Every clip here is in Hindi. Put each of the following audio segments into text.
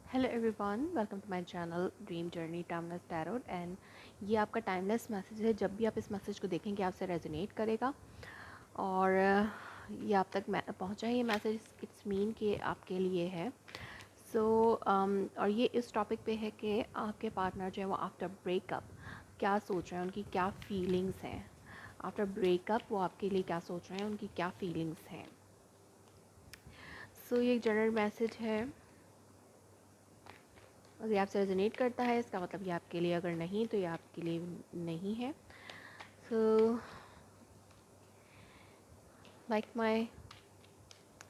Hello everyone, welcome to my channel dream journey timeless tarot. And ये आपका टाइमलेस मैसेज है। जब भी आप इस मैसेज को देखेंगे आपसे रेजोनेट करेगा और ये आप तक पहुंचा है। ये मैसेज इट्स मीन कि आपके लिए है। सो और ये इस टॉपिक पे है कि आपके पार्टनर जो है वो आफ्टर ब्रेकअप क्या सोच रहे हैं, उनकी क्या फीलिंग्स हैं। आफ्टर ब्रेकअप वो आपके लिए क्या सोच रहे हैं, उनकी क्या फीलिंग्स हैं। सो ये एक जनरल मैसेज है। अगर ये आपसे रेजोनेट करता है इसका मतलब ये आपके लिए, अगर नहीं तो ये आपके लिए नहीं है। So like my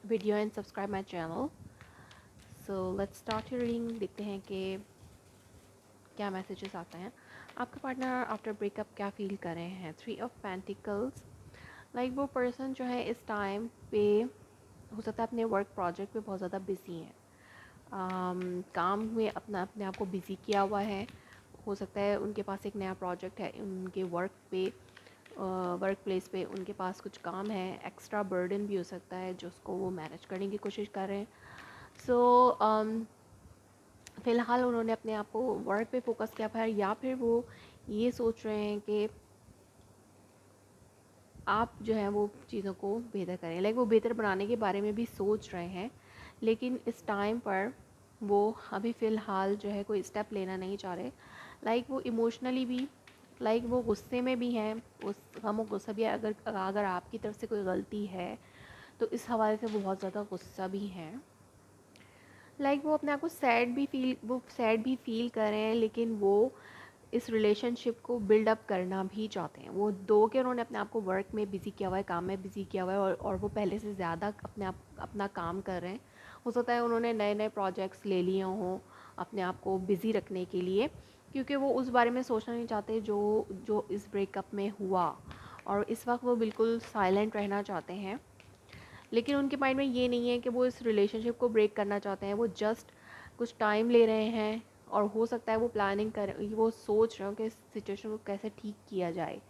video and subscribe my channel. So let's start your reading. देखते हैं कि क्या मैसेजेस आते हैं। आपका पार्टनर आफ्टर ब्रेकअप क्या फील कर रहे हैं। 3 ऑफ पेंटिकल्स। लाइक वो पर्सन जो है इस टाइम पे हो सकता है अपने वर्क प्रोजेक्ट पे बहुत ज़्यादा बिजी हैं। काम में अपने आप को बिज़ी किया हुआ है। हो सकता है उनके पास एक नया प्रोजेक्ट है, उनके वर्क प्लेस पे उनके पास कुछ काम है, एक्स्ट्रा बर्डन भी हो सकता है जो उसको वो मैनेज करने की कोशिश कर रहे हैं। सो फ़िलहाल उन्होंने अपने आप को वर्क पे फोकस किया है, या फिर वो ये सोच रहे हैं कि आप जो है वो चीज़ों को बेहतर करें। लाइक वो बेहतर बनाने के बारे में भी सोच रहे हैं, लेकिन इस टाइम पर वो अभी फ़िलहाल जो है कोई स्टेप लेना नहीं चाह रहे। लाइक वो इमोशनली भी, लाइक वो गुस्से में भी हैं। उस गम और गुस्सा भी है। अगर अगर आपकी तरफ से कोई गलती है तो इस हवाले से वो बहुत ज़्यादा गुस्सा भी हैं। लाइक वो अपने आप को सैड भी फील कर रहे हैं, लेकिन वो इस रिलेशनशिप को बिल्ड अप करना भी चाहते हैं। वो दो के उन्होंने अपने आप को वर्क में बिज़ी किया हुआ है, काम में बिज़ी किया हुआ है, और वो पहले से ज़्यादा अपना काम कर रहे हैं। हो सकता है उन्होंने नए नए प्रोजेक्ट्स ले लिए हों अपने आप को बिज़ी रखने के लिए, क्योंकि वो उस बारे में सोचना नहीं चाहते जो जो इस ब्रेकअप में हुआ, और इस वक्त वो बिल्कुल साइलेंट रहना चाहते हैं। लेकिन उनके माइंड में ये नहीं है कि वो इस रिलेशनशिप को ब्रेक करना चाहते हैं। वो जस्ट कुछ टाइम ले रहे हैं, और हो सकता है वो वो सोच रहे हो कि इस सिचुएशन को कैसे ठीक किया जाए।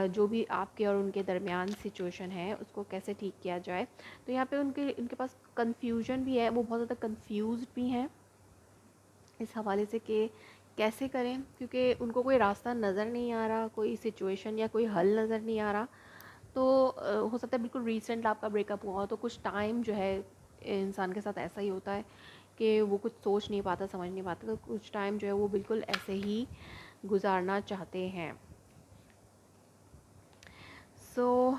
जो भी आपके और उनके दरमियान सिचुएशन है उसको कैसे ठीक किया जाए। तो यहाँ पे उनके पास कन्फ्यूजन भी है। वो बहुत ज़्यादा कन्फ्यूज़ भी हैं इस हवाले से कि कैसे करें, क्योंकि उनको कोई रास्ता नज़र नहीं आ रहा, कोई सिचुएशन या कोई हल नज़र नहीं आ रहा। तो हो सकता है बिल्कुल रिसेंट आपका ब्रेकअप हुआ हो, तो कुछ टाइम जो है इंसान के साथ ऐसा ही होता है कि वो कुछ सोच नहीं पाता, समझ नहीं पाता। तो कुछ टाइम जो है वो बिल्कुल ऐसे ही गुजारना चाहते हैं। सो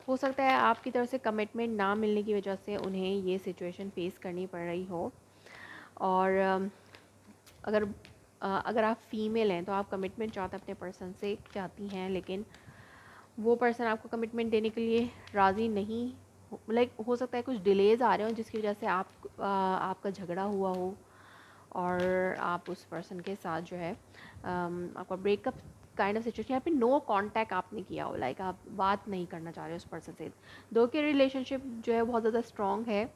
हो सकता है आपकी तरफ से कमिटमेंट ना मिलने की वजह से उन्हें ये सिचुएशन फेस करनी पड़ रही हो। और अगर अगर आप फीमेल हैं तो आप कमिटमेंट चाहते अपने पर्सन से चाहती हैं, लेकिन वो पर्सन आपको कमिटमेंट देने के लिए राज़ी नहीं। लाइक हो सकता है कुछ डिलेज़ आ रहे हो जिसकी वजह से आपका झगड़ा हुआ हो, और आप उस पर्सन के साथ जो है आपका ब्रेकअप काइंड ऑफ सिचुएशन, यहाँ पे नो कांटेक्ट आपने किया हो। लाइक आप बात नहीं करना चाह रहे उस पर्सन से। दो के रिलेशनशिप जो है बहुत ज़्यादा स्ट्रॉन्ग है,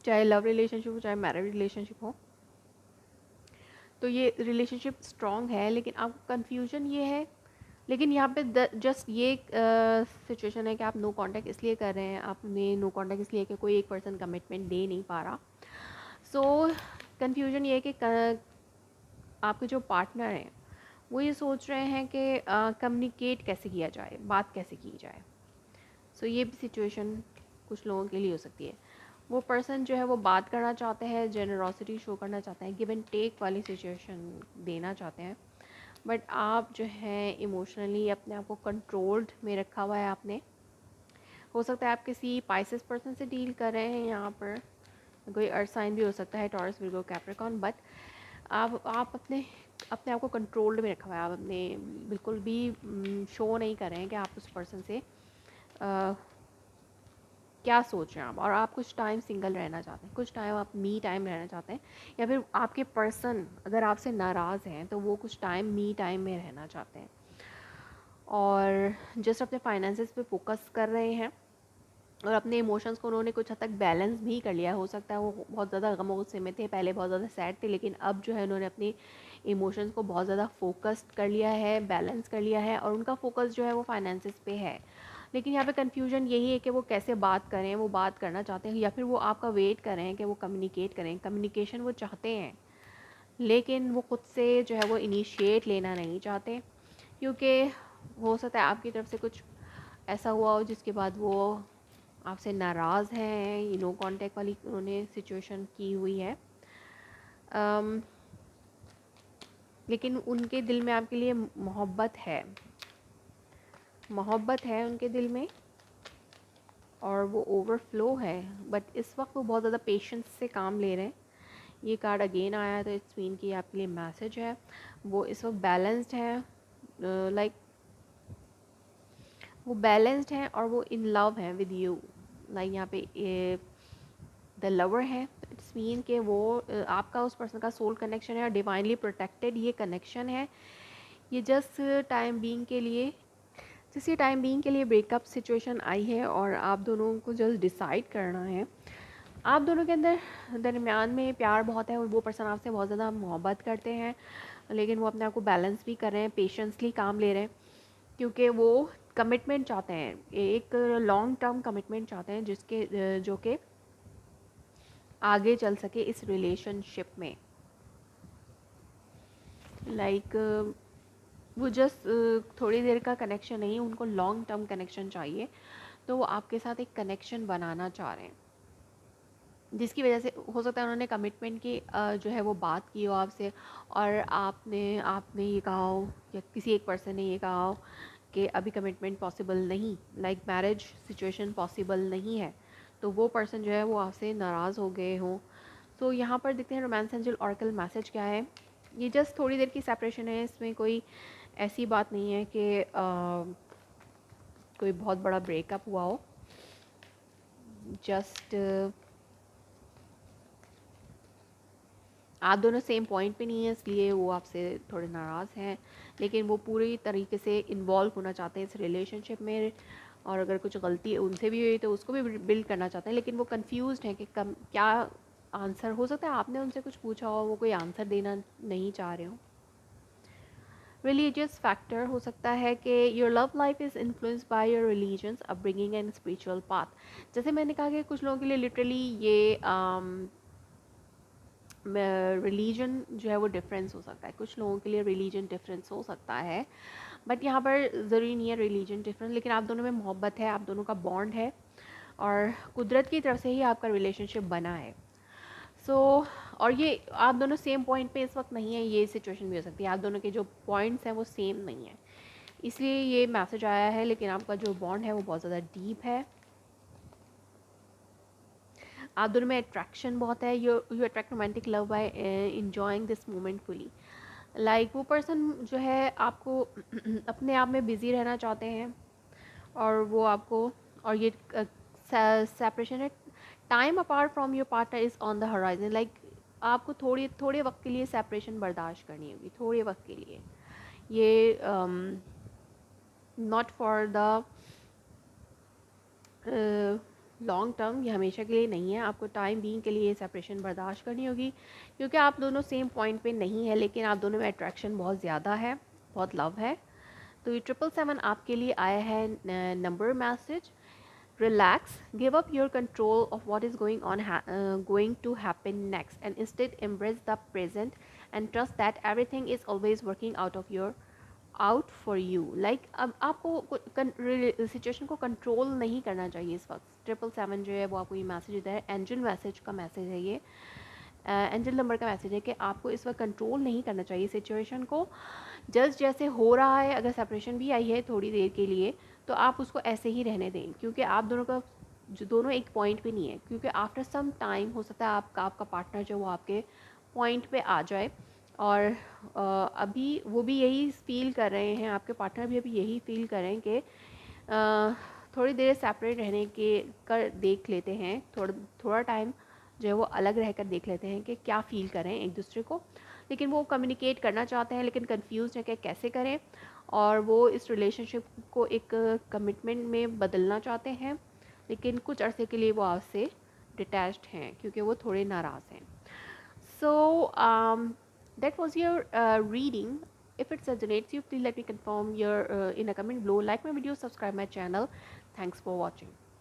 चाहे लव रिलेशनशिप हो चाहे मैरिड रिलेशनशिप हो। तो ये रिलेशनशिप स्ट्रॉन्ग है, लेकिन आपको कन्फ्यूजन ये है। लेकिन यहाँ पे जस्ट ये सिचुएशन है कि आप नो कांटेक्ट इसलिए कर रहे हैं, आपने नो कांटेक्ट इसलिए कि कोई एक पर्सन कमिटमेंट दे नहीं पा रहा। सो कन्फ्यूजन ये है कि आपके जो पार्टनर हैं वो ये सोच रहे हैं कि कम्युनिकेट कैसे किया जाए, बात कैसे की जाए। सो ये भी सिचुएशन कुछ लोगों के लिए हो सकती है। वो पर्सन जो है वो बात करना चाहते हैं, जेनरॉसिटी शो करना चाहते हैं, गिव एंड टेक वाली सिचुएशन देना चाहते हैं, बट आप जो है इमोशनली अपने आप को कंट्रोल्ड में रखा हुआ है आपने। हो सकता है आप किसी पाइसेस पर्सन से डील कर रहे हैं, यहाँ पर कोई अर्थ साइन भी हो सकता है, टॉरस, विर्गो, कैप्रिकॉर्न। बट आप अपने अपने आप को कंट्रोल्ड में रखा हुआ है। आप अपने बिल्कुल भी शो नहीं कर रहे हैं कि आप उस पर्सन से क्या सोच रहे हैं आप। और आप कुछ टाइम सिंगल रहना चाहते हैं, कुछ टाइम आप मी टाइम रहना चाहते हैं, या फिर आपके पर्सन अगर आपसे नाराज़ हैं तो वो कुछ टाइम मी टाइम में रहना चाहते हैं, और जस्ट अपने फाइनेंसेस पे फोकस कर रहे हैं। और अपने इमोशंस को उन्होंने कुछ हद तक बैलेंस भी कर लिया है। हो सकता है वो बहुत ज़्यादा गम और गुस्से में थे, पहले बहुत ज़्यादा सैड थे, लेकिन अब जो है उन्होंने अपने इमोशंस को बहुत ज़्यादा फोकस्ड कर लिया है, बैलेंस कर लिया है, और उनका फोकस जो है वो फाइनेंसेस पे है। लेकिन यहाँ पे कन्फ्यूजन यही है कि वो कैसे बात करें, वो बात करना चाहते हैं या फिर वो आपका वेट करें कि वो कम्युनिकेट करें। कम्युनिकेशन वो चाहते हैं लेकिन वो खुद से जो है वो इनिशिएट लेना नहीं चाहते, क्योंकि हो सकता है आपकी तरफ से कुछ ऐसा हुआ हो जिसके बाद वो आपसे नाराज़ हैं, नो कांटेक्ट वाली उन्होंने सिचुएशन की हुई है। लेकिन उनके दिल में आपके लिए मोहब्बत है, मोहब्बत है उनके दिल में और वो ओवरफ्लो है। बट इस वक्त वो बहुत ज़्यादा पेशेंस से काम ले रहे हैं। ये कार्ड अगेन आया है तो इट्स मीन कि आपके लिए मैसेज है। वो इस वक्त बैलेंस्ड है, लाइक वो बैलेंस्ड हैं और वो इन लव हैं विद यू। लाइक यहाँ पे द लवर है, इट्स मीन कि वो आपका उस पर्सन का सोल कनेक्शन है और डिवाइनली प्रोटेक्टेड ये कनेक्शन है। ये जस्ट टाइम बीइंग के लिए, जिस टाइम बीइंग के लिए ब्रेकअप सिचुएशन आई है और आप दोनों को जस्ट डिसाइड करना है। आप दोनों के अंदर दरमियान में प्यार बहुत है और वो पर्सन आपसे बहुत ज़्यादा मोहब्बत करते हैं, लेकिन वो अपने आप को बैलेंस भी कर रहे हैं, पेशेंसली काम ले रहे हैं, क्योंकि वो कमिटमेंट चाहते हैं, एक लॉन्ग टर्म कमिटमेंट चाहते हैं जिसके जो कि आगे चल सके इस रिलेशनशिप में। लाइक वो जस्ट थोड़ी देर का कनेक्शन नहीं, उनको लॉन्ग टर्म कनेक्शन चाहिए। तो वो आपके साथ एक कनेक्शन बनाना चाह रहे हैं, जिसकी वजह से हो सकता है उन्होंने कमिटमेंट की जो है वो बात की हो आपसे और आपने आपने ये कहा हो या किसी एक पर्सन ने ये कहा हो कि अभी कमिटमेंट पॉसिबल नहीं, लाइक मैरिज सिचुएशन पॉसिबल नहीं है। तो वो पर्सन जो है वो आपसे नाराज़ हो गए हों। तो यहाँ पर देखते हैं रोमांस एंजल ऑरेकल मैसेज क्या है। ये जस्ट थोड़ी देर की सेपरेशन है, इसमें कोई ऐसी बात नहीं है कि कोई बहुत बड़ा ब्रेकअप हुआ हो। जस्ट आप दोनों सेम पॉइंट पे नहीं है, इसलिए वो आपसे थोड़े नाराज़ हैं, लेकिन वो पूरी तरीके से इन्वॉल्व होना चाहते हैं इस रिलेशनशिप में। और अगर कुछ गलती उनसे भी हुई तो उसको भी बिल्ड करना चाहते हैं, लेकिन वो कंफ्यूज्ड हैं कि क्या आंसर हो सकता है। आपने उनसे कुछ पूछा हो, वो कोई आंसर देना नहीं चाह रहे हो। रिलीजियस फैक्टर हो सकता है कि your love life is influenced by your religions upbringing and spiritual path. जैसे मैंने कहा कि कुछ लोगों के लिए लिटरली ये रिलीजन जो है वो डिफरेंस हो सकता है, कुछ लोगों के लिए रिलीजन डिफरेंस हो सकता है, बट यहाँ पर ज़रूरी नहीं है रिलीजन डिफरेंस। लेकिन आप दोनों में मोहब्बत है, आप दोनों का बॉन्ड है और कुदरत की तरफ से ही आपका रिलेशनशिप बना है। और ये आप दोनों सेम पॉइंट पे इस वक्त नहीं है, ये सिचुएशन भी हो सकती है। आप दोनों के जो पॉइंट्स हैं वो सेम नहीं है, इसलिए ये मैसेज आया है। लेकिन आपका जो बॉन्ड है वो बहुत ज़्यादा डीप है, आप दोनों में अट्रैक्शन बहुत है। You attract romantic love by enjoying this moment fully. Like वो पर्सन जो है आपको अपने आप में बिज़ी रहना चाहते हैं और वो आपको, और ये सेपरेशन है, time apart from your partner is on the horizon. Like आपको थोड़े वक्त के लिए सेपरेशन बर्दाश्त करनी होगी, थोड़े वक्त के लिए। ये not for the long term, ये हमेशा के लिए नहीं है। आपको टाइम बीइंग के लिए ये सेपरेशन बर्दाश्त करनी होगी, क्योंकि आप दोनों सेम पॉइंट पे नहीं है, लेकिन आप दोनों में अट्रैक्शन बहुत ज़्यादा है, बहुत लव है। तो ये 777 आपके लिए आया है number message. Relax, give up your control of what is going to happen next and instead embrace the present and trust that everything is always working out for you. Like अब आपको सिचुएशन को कंट्रोल नहीं करना चाहिए इस वक्त। 777 जो है वो आपको ये मैसेज देता है, एंजल मैसेज का मैसेज है ये, एंजल नंबर का मैसेज है कि आपको इस वक्त कंट्रोल नहीं करना चाहिए सिचुएशन को। जस्ट जैसे हो रहा है, अगर सेपरेशन भी आई है थोड़ी देर के लिए, तो आप उसको ऐसे ही रहने दें, क्योंकि आप दोनों का जो दोनों एक पॉइंट पे नहीं है। क्योंकि आफ्टर सम टाइम हो सकता है आपका पार्टनर जो वो आपके पॉइंट पे आ जाए और अभी वो भी यही फील कर रहे हैं, आपके पार्टनर भी अभी यही फील कर रहे हैं कि थोड़ी देर सेपरेट रहने के कर देख लेते हैं, थोड़ा टाइम जो है वो अलग रहकर देख लेते हैं कि क्या फ़ील करें एक दूसरे को। लेकिन वो कम्युनिकेट करना चाहते हैं, लेकिन कंफ्यूज है कि कैसे करें, और वो इस रिलेशनशिप को एक कमिटमेंट में बदलना चाहते हैं, लेकिन कुछ अरसे के लिए वो आपसे डिटैच्ड हैं क्योंकि वो थोड़े नाराज़ हैं। So that was your reading. If it resonates you, please let me confirm your in a comment below. Like my video, subscribe my channel. Thanks for watching.